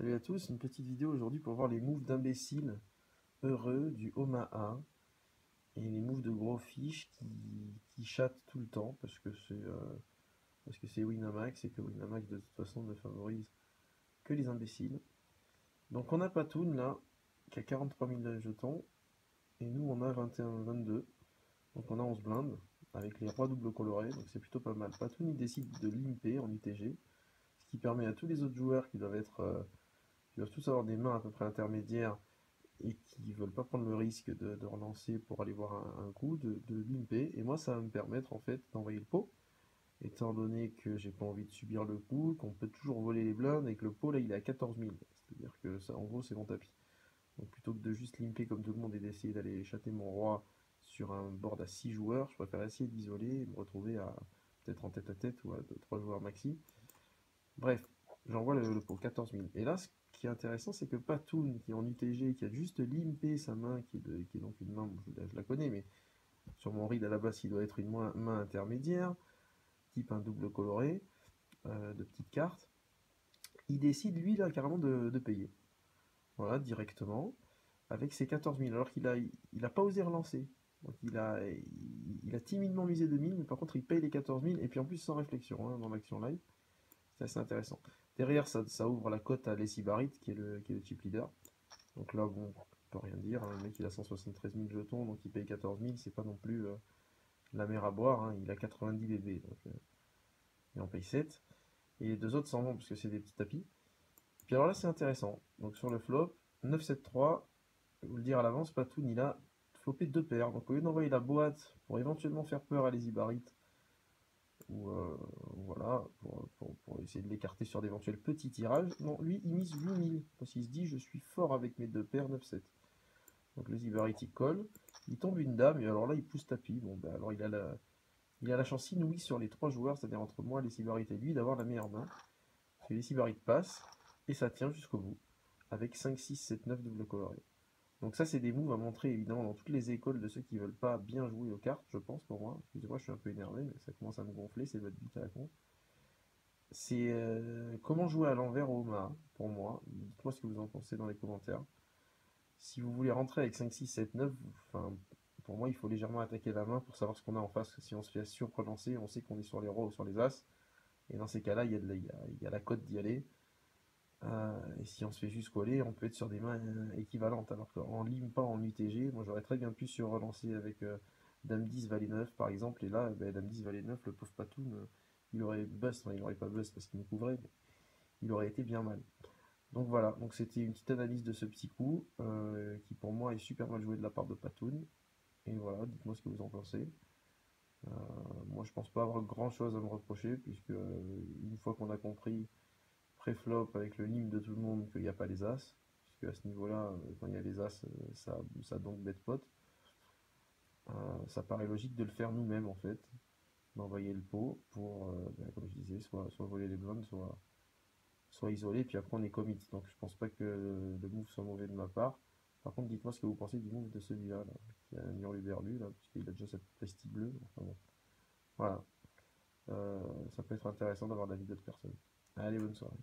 Salut à tous, une petite vidéo aujourd'hui pour voir les moves d'imbéciles heureux du Omaha et les moves de gros fiches qui chattent tout le temps parce que c'est Winamax et que Winamax de toute façon ne favorise que les imbéciles. Donc on a Patoun là qui a 43 000 jetons et nous on a 21-22, donc on a 11 blindes avec les rois doubles colorés, donc c'est plutôt pas mal. Patoun il décide de limper en UTG, ce qui permet à tous les autres joueurs qui doivent tous avoir des mains à peu près intermédiaires et qui ne veulent pas prendre le risque de relancer pour aller voir un coup, de limper. Et moi, ça va me permettre en fait d'envoyer le pot, étant donné que j'ai pas envie de subir le coup, qu'on peut toujours voler les blindes et que le pot là il est à 14 000. C'est-à-dire que ça, en gros, c'est mon tapis. Donc plutôt que de juste limper comme tout le monde et d'essayer d'aller chatter mon roi sur un board à 6 joueurs, je préfère essayer d'isoler et me retrouver à peut-être en tête à tête ou à 3 joueurs maxi. Bref, j'envoie le pot 14 000. Et là, ce qui est intéressant, c'est que Patoun, qui est en UTG, qui a juste limpé sa main, qui est donc une main, je la connais, mais sur mon read à la base, il doit être une main intermédiaire, type un double coloré, de petites cartes. Il décide, lui, là, carrément de payer. Voilà, directement, avec ses 14 000, alors qu'il a pas osé relancer. Donc il a timidement misé 2 000, mais par contre, il paye les 14 000, et puis en plus sans réflexion, hein, dans l'action live. C'est assez intéressant. Derrière, ça ouvre la cote à Leslie Barrett, qui est le chip leader. Donc là, bon, on peut rien dire, hein. Le mec, il a 173 000 jetons, donc il paye 14 000. C'est pas non plus la mer à boire, hein. Il a 90 bébés, donc il en paye 7. Et les deux autres s'en vont, parce que c'est des petits tapis. Puis alors là, c'est intéressant. Donc sur le flop, 9-7-3, je vais vous le dire à l'avance, Patoun, il a flopé deux paires. Donc au lieu d'envoyer la boîte pour éventuellement faire peur à Leslie Barrett, ou voilà, pour essayer de l'écarter sur d'éventuels petits tirages. Non, lui, il mise 8000, parce qu'il se dit, je suis fort avec mes deux paires 9-7. Donc le Zibarite, il colle, il tombe une dame, et alors là, il pousse tapis. Bon, ben alors il a la chance inouïe sur les trois joueurs, c'est-à-dire entre moi, les Zibarite et lui, d'avoir la meilleure main. Parce que les Zibarite passent, et ça tient jusqu'au bout, avec 5, 6, 7, 9 double colorés. Donc ça, c'est des moves à montrer évidemment dans toutes les écoles de ceux qui veulent pas bien jouer aux cartes, je pense pour moi. Excusez-moi, je suis un peu énervé, mais ça commence à me gonfler, c'est votre bite à la con. C'est comment jouer à l'envers au Omaha, pour moi. Dites-moi ce que vous en pensez dans les commentaires. Si vous voulez rentrer avec 5, 6, 7, 9, enfin, pour moi, il faut légèrement attaquer la main pour savoir ce qu'on a en face. Si on se fait surrelancer, on sait qu'on est sur les rois ou sur les as. Et dans ces cas-là, il y a la cote d'y aller. Et si on se fait juste coller, on peut être sur des mains équivalentes. Alors qu'en lime pas en UTG, moi j'aurais très bien pu sur relancer avec Dame 10, Valet 9 par exemple. Et là, ben, Dame 10, Valet 9, le pauvre Patoun, il aurait bust, enfin, il aurait pas bust parce qu'il me couvrait, mais il aurait été bien mal. Donc voilà, donc c'était une petite analyse de ce petit coup qui pour moi est super mal joué de la part de Patoun. Et voilà, dites-moi ce que vous en pensez. Euh, Moi je pense pas avoir grand chose à me reprocher puisque une fois qu'on a compris pré-flop avec le lim de tout le monde qu'il n'y a pas les as, puisque à ce niveau-là, quand il y a les as, ça donc bet pot. Ça paraît logique de le faire nous-mêmes en fait, d'envoyer le pot pour, comme je disais, soit voler les blindes, soit isoler, puis après on est commit. Donc je pense pas que le move soit mauvais de ma part. Par contre, dites-moi ce que vous pensez du move de celui-là, là, qui a un hurluberlu, là, puisqu'il a déjà cette pastille bleue. Enfin bon, voilà. Ça peut être intéressant d'avoir l'avis d'autres personnes. Allez, bonne soirée.